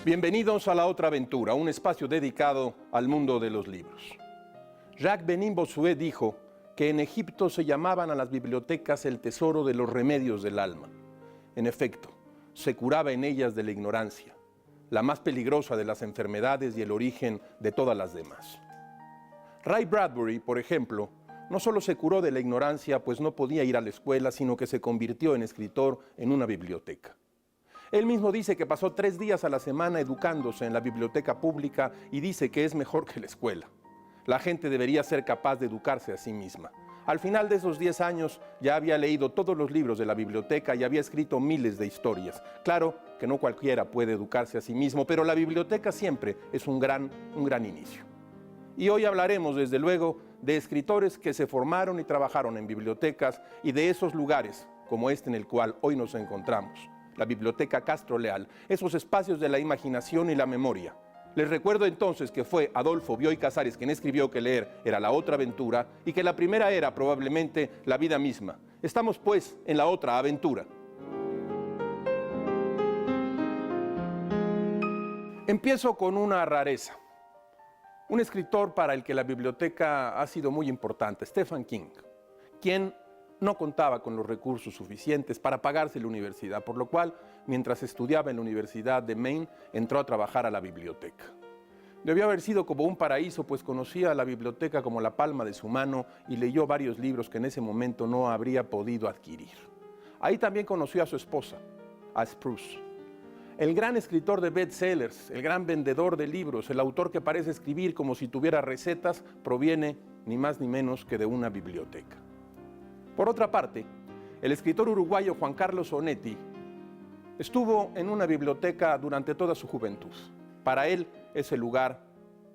Bienvenidos a La Otra Aventura, un espacio dedicado al mundo de los libros. Jacques Benin Bossuet dijo que en Egipto se llamaban a las bibliotecas el tesoro de los remedios del alma. En efecto, se curaba en ellas de la ignorancia, la más peligrosa de las enfermedades y el origen de todas las demás. Ray Bradbury, por ejemplo, no solo se curó de la ignorancia, pues no podía ir a la escuela, sino que se convirtió en escritor en una biblioteca. Él mismo dice que pasó 3 días a la semana educándose en la biblioteca pública y dice que es mejor que la escuela. La gente debería ser capaz de educarse a sí misma. Al final de esos 10 años ya había leído todos los libros de la biblioteca y había escrito miles de historias. Claro que no cualquiera puede educarse a sí mismo, pero la biblioteca siempre es un gran inicio. Y hoy hablaremos, desde luego, de escritores que se formaron y trabajaron en bibliotecas y de esos lugares, como este en el cual hoy nos encontramos, la Biblioteca Castro Leal, esos espacios de la imaginación y la memoria. Les recuerdo entonces que fue Adolfo Bioy Casares quien escribió que leer era la otra aventura y que la primera era probablemente la vida misma. Estamos pues en la otra aventura. Empiezo con una rareza. Un escritor para el que la biblioteca ha sido muy importante, Stephen King, quien no contaba con los recursos suficientes para pagarse la universidad, por lo cual, mientras estudiaba en la Universidad de Maine, entró a trabajar a la biblioteca. Debió haber sido como un paraíso, pues conocía la biblioteca como la palma de su mano y leyó varios libros que en ese momento no habría podido adquirir. Ahí también conoció a su esposa, a Spruce. El gran escritor de bestsellers, el gran vendedor de libros, el autor que parece escribir como si tuviera recetas, proviene ni más ni menos que de una biblioteca. Por otra parte, el escritor uruguayo Juan Carlos Onetti estuvo en una biblioteca durante toda su juventud. Para él es el lugar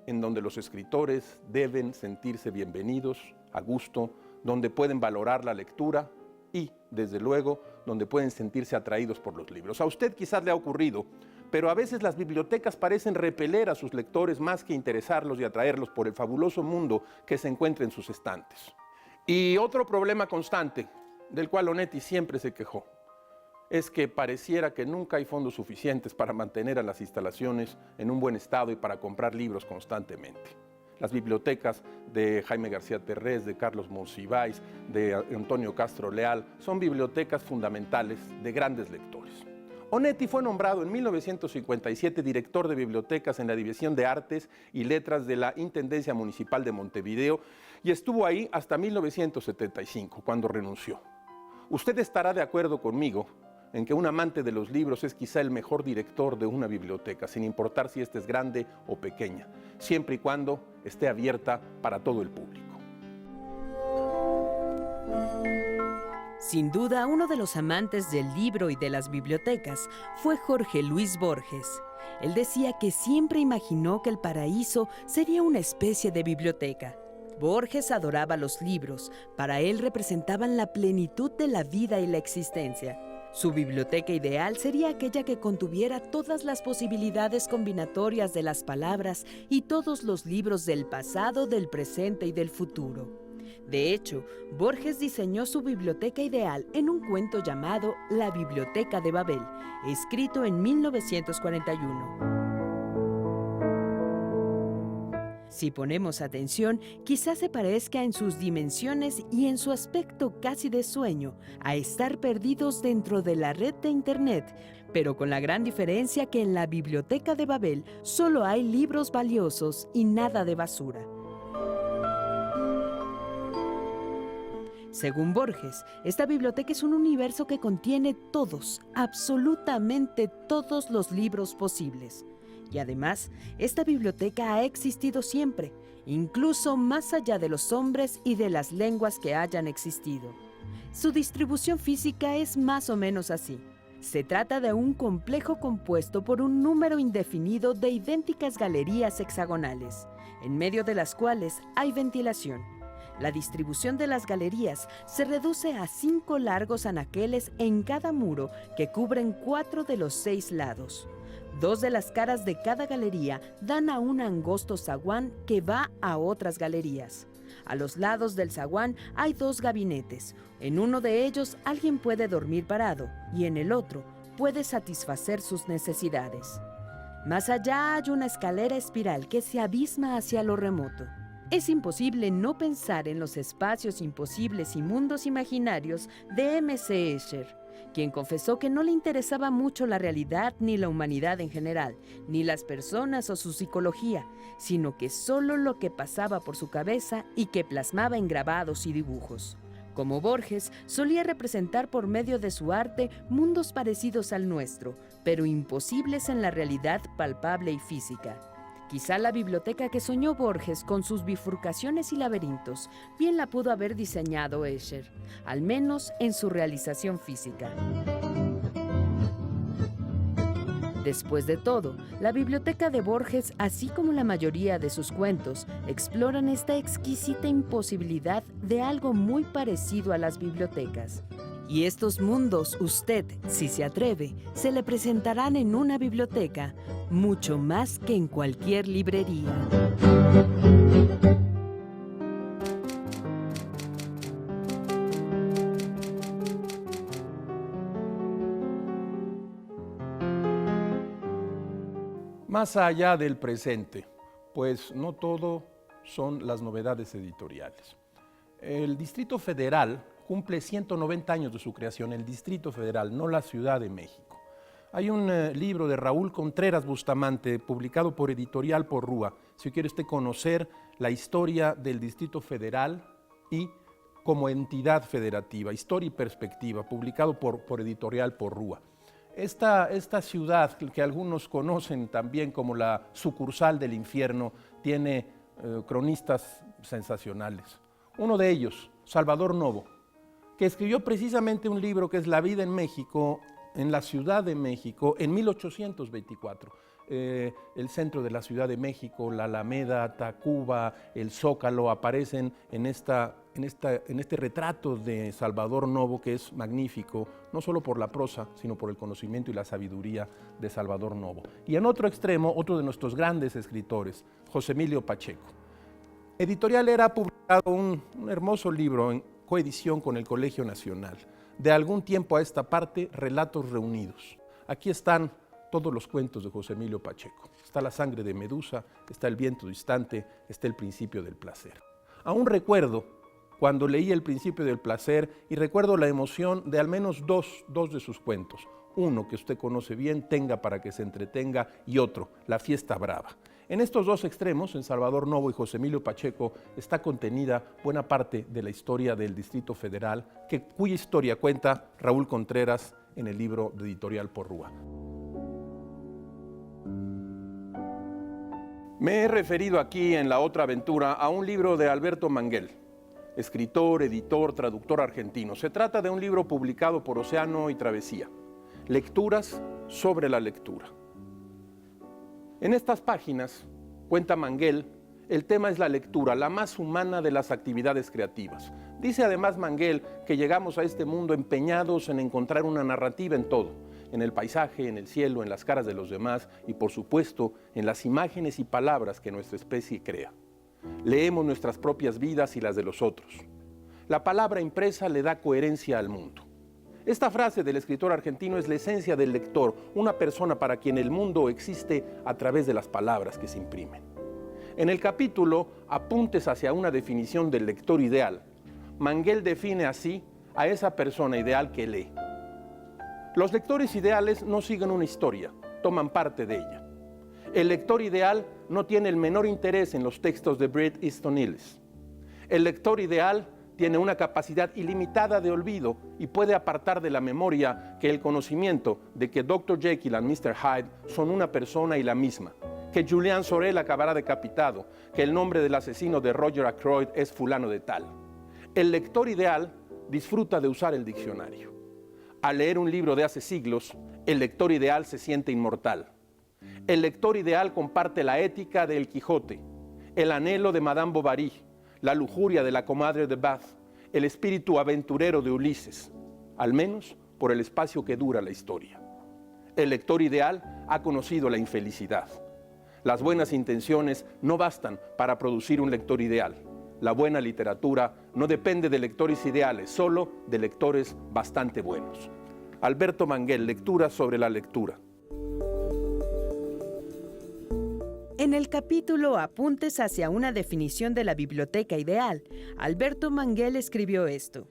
en donde los escritores deben sentirse bienvenidos, a gusto, donde pueden valorar la lectura y, desde luego, donde pueden sentirse atraídos por los libros. A usted quizás le ha ocurrido, pero a veces las bibliotecas parecen repeler a sus lectores más que interesarlos y atraerlos por el fabuloso mundo que se encuentra en sus estantes. Y otro problema constante, del cual Onetti siempre se quejó, es que pareciera que nunca hay fondos suficientes para mantener a las instalaciones en un buen estado y para comprar libros constantemente. Las bibliotecas de Jaime García Terrés, de Carlos Monsiváis, de Antonio Castro Leal, son bibliotecas fundamentales de grandes lectores. Onetti fue nombrado en 1957 director de bibliotecas en la División de Artes y Letras de la Intendencia Municipal de Montevideo y estuvo ahí hasta 1975, cuando renunció. Usted estará de acuerdo conmigo en que un amante de los libros es quizá el mejor director de una biblioteca, sin importar si ésta es grande o pequeña, siempre y cuando esté abierta para todo el público. Sin duda, uno de los amantes del libro y de las bibliotecas fue Jorge Luis Borges. Él decía que siempre imaginó que el paraíso sería una especie de biblioteca. Borges adoraba los libros, para él representaban la plenitud de la vida y la existencia. Su biblioteca ideal sería aquella que contuviera todas las posibilidades combinatorias de las palabras y todos los libros del pasado, del presente y del futuro. De hecho, Borges diseñó su biblioteca ideal en un cuento llamado La Biblioteca de Babel, escrito en 1941. Si ponemos atención, quizás se parezca en sus dimensiones y en su aspecto casi de sueño a estar perdidos dentro de la red de Internet, pero con la gran diferencia que en la Biblioteca de Babel solo hay libros valiosos y nada de basura. Según Borges, esta biblioteca es un universo que contiene todos, absolutamente todos los libros posibles. Y además, esta biblioteca ha existido siempre, incluso más allá de los hombres y de las lenguas que hayan existido. Su distribución física es más o menos así. Se trata de un complejo compuesto por un número indefinido de idénticas galerías hexagonales, en medio de las cuales hay ventilación. La distribución de las galerías se reduce a 5 largos anaqueles en cada muro que cubren 4 de los 6 lados. 2 de las caras de cada galería dan a un angosto zaguán que va a otras galerías. A los lados del zaguán hay 2 gabinetes. En uno de ellos alguien puede dormir parado y en el otro puede satisfacer sus necesidades. Más allá hay una escalera espiral que se abisma hacia lo remoto. Es imposible no pensar en los espacios imposibles y mundos imaginarios de M.C. Escher, quien confesó que no le interesaba mucho la realidad ni la humanidad en general, ni las personas o su psicología, sino que solo lo que pasaba por su cabeza y que plasmaba en grabados y dibujos. Como Borges, solía representar por medio de su arte mundos parecidos al nuestro, pero imposibles en la realidad palpable y física. Quizá la biblioteca que soñó Borges con sus bifurcaciones y laberintos bien la pudo haber diseñado Escher, al menos en su realización física. Después de todo, la biblioteca de Borges, así como la mayoría de sus cuentos, exploran esta exquisita imposibilidad de algo muy parecido a las bibliotecas. Y estos mundos, usted, si se atreve, se le presentarán en una biblioteca, mucho más que en cualquier librería. Más allá del presente, pues no todo son las novedades editoriales. El Distrito Federal cumple 190 años de su creación, el Distrito Federal, no la Ciudad de México. Hay un libro de Raúl Contreras Bustamante, publicado por Editorial Porrúa, si quiere usted conocer la historia del Distrito Federal y como entidad federativa, Historia y Perspectiva, publicado por Editorial Porrúa. Esta ciudad, que algunos conocen también como la sucursal del infierno, tiene cronistas sensacionales. Uno de ellos, Salvador Novo, que escribió precisamente un libro que es La vida en México, en la Ciudad de México, en 1824. El centro de la Ciudad de México, la Alameda, Tacuba, el Zócalo, aparecen en este retrato de Salvador Novo, que es magnífico, no solo por la prosa, sino por el conocimiento y la sabiduría de Salvador Novo. Y en otro extremo, otro de nuestros grandes escritores, José Emilio Pacheco. Editorial Era ha publicado un hermoso libro en coedición con el Colegio Nacional. De algún tiempo a esta parte, Relatos Reunidos. Aquí están todos los cuentos de José Emilio Pacheco. Está La sangre de Medusa, está El viento distante, está El principio del placer. Aún recuerdo cuando leí El principio del placer y recuerdo la emoción de al menos dos de sus cuentos. Uno que usted conoce bien, Tenga para que se entretenga, y otro, La fiesta brava. En estos dos extremos, en Salvador Novo y José Emilio Pacheco, está contenida buena parte de la historia del Distrito Federal, cuya historia cuenta Raúl Contreras en el libro de Editorial Porrúa. Me he referido aquí en La otra aventura a un libro de Alberto Manguel, escritor, editor, traductor argentino. Se trata de un libro publicado por Océano y Travesía, Lecturas sobre la lectura. En estas páginas, cuenta Manguel, el tema es la lectura, la más humana de las actividades creativas. Dice además Manguel que llegamos a este mundo empeñados en encontrar una narrativa en todo, en el paisaje, en el cielo, en las caras de los demás y por supuesto en las imágenes y palabras que nuestra especie crea. Leemos nuestras propias vidas y las de los otros. La palabra impresa le da coherencia al mundo. Esta frase del escritor argentino es la esencia del lector, una persona para quien el mundo existe a través de las palabras que se imprimen. En el capítulo Apuntes hacia una definición del lector ideal, Manguel define así a esa persona ideal que lee. Los lectores ideales no siguen una historia, toman parte de ella. El lector ideal no tiene el menor interés en los textos de Bret Easton Ellis. El lector ideal tiene una capacidad ilimitada de olvido y puede apartar de la memoria que el conocimiento de que Dr. Jekyll y Mr. Hyde son una persona y la misma, que Julian Sorel acabará decapitado, que el nombre del asesino de Roger Ackroyd es fulano de tal. El lector ideal disfruta de usar el diccionario. Al leer un libro de hace siglos, el lector ideal se siente inmortal. El lector ideal comparte la ética de El Quijote, el anhelo de Madame Bovary, la lujuria de la comadre de Bath, el espíritu aventurero de Ulises, al menos por el espacio que dura la historia. El lector ideal ha conocido la infelicidad. Las buenas intenciones no bastan para producir un lector ideal. La buena literatura no depende de lectores ideales, solo de lectores bastante buenos. Alberto Manguel, Lecturas sobre la lectura. En el capítulo Apuntes hacia una definición de la biblioteca ideal, Alberto Manguel escribió esto.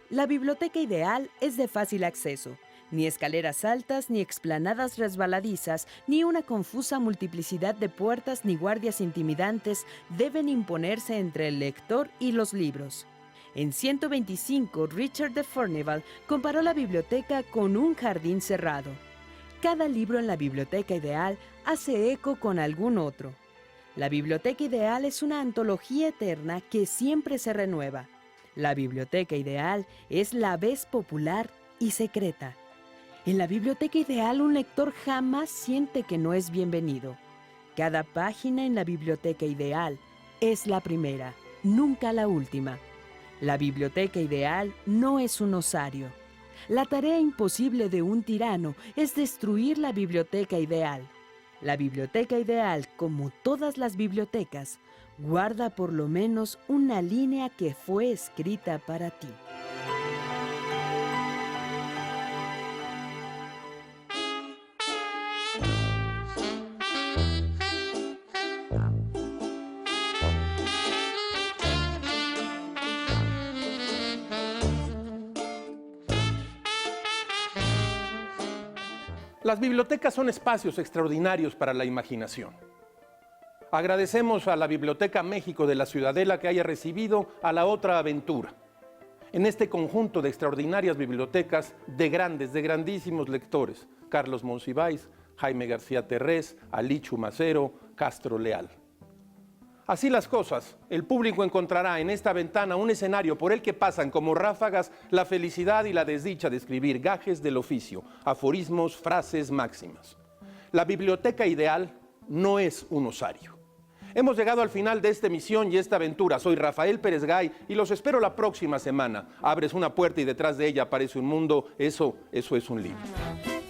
La biblioteca ideal es de fácil acceso. Ni escaleras altas, ni explanadas resbaladizas, ni una confusa multiplicidad de puertas ni guardias intimidantes deben imponerse entre el lector y los libros. En 125, Richard de Furnivall comparó la biblioteca con un jardín cerrado. Cada libro en la biblioteca ideal hace eco con algún otro. La biblioteca ideal es una antología eterna que siempre se renueva. La biblioteca ideal es la vez popular y secreta. En la biblioteca ideal un lector jamás siente que no es bienvenido. Cada página en la biblioteca ideal es la primera, nunca la última. La biblioteca ideal no es un osario. La tarea imposible de un tirano es destruir la biblioteca ideal. La biblioteca ideal, como todas las bibliotecas, guarda por lo menos una línea que fue escrita para ti. Las bibliotecas son espacios extraordinarios para la imaginación. Agradecemos a la Biblioteca México de la Ciudadela que haya recibido a La Otra Aventura. En este conjunto de extraordinarias bibliotecas de grandísimos lectores, Carlos Monsiváis, Jaime García Terrés, Alichu Macero, Castro Leal. Así las cosas, el público encontrará en esta ventana un escenario por el que pasan como ráfagas la felicidad y la desdicha de escribir gajes del oficio, aforismos, frases, máximas. La biblioteca ideal no es un osario. Hemos llegado al final de esta emisión y esta aventura. Soy Rafael Pérez Gay y los espero la próxima semana. Abres una puerta y detrás de ella aparece un mundo. Eso es un libro.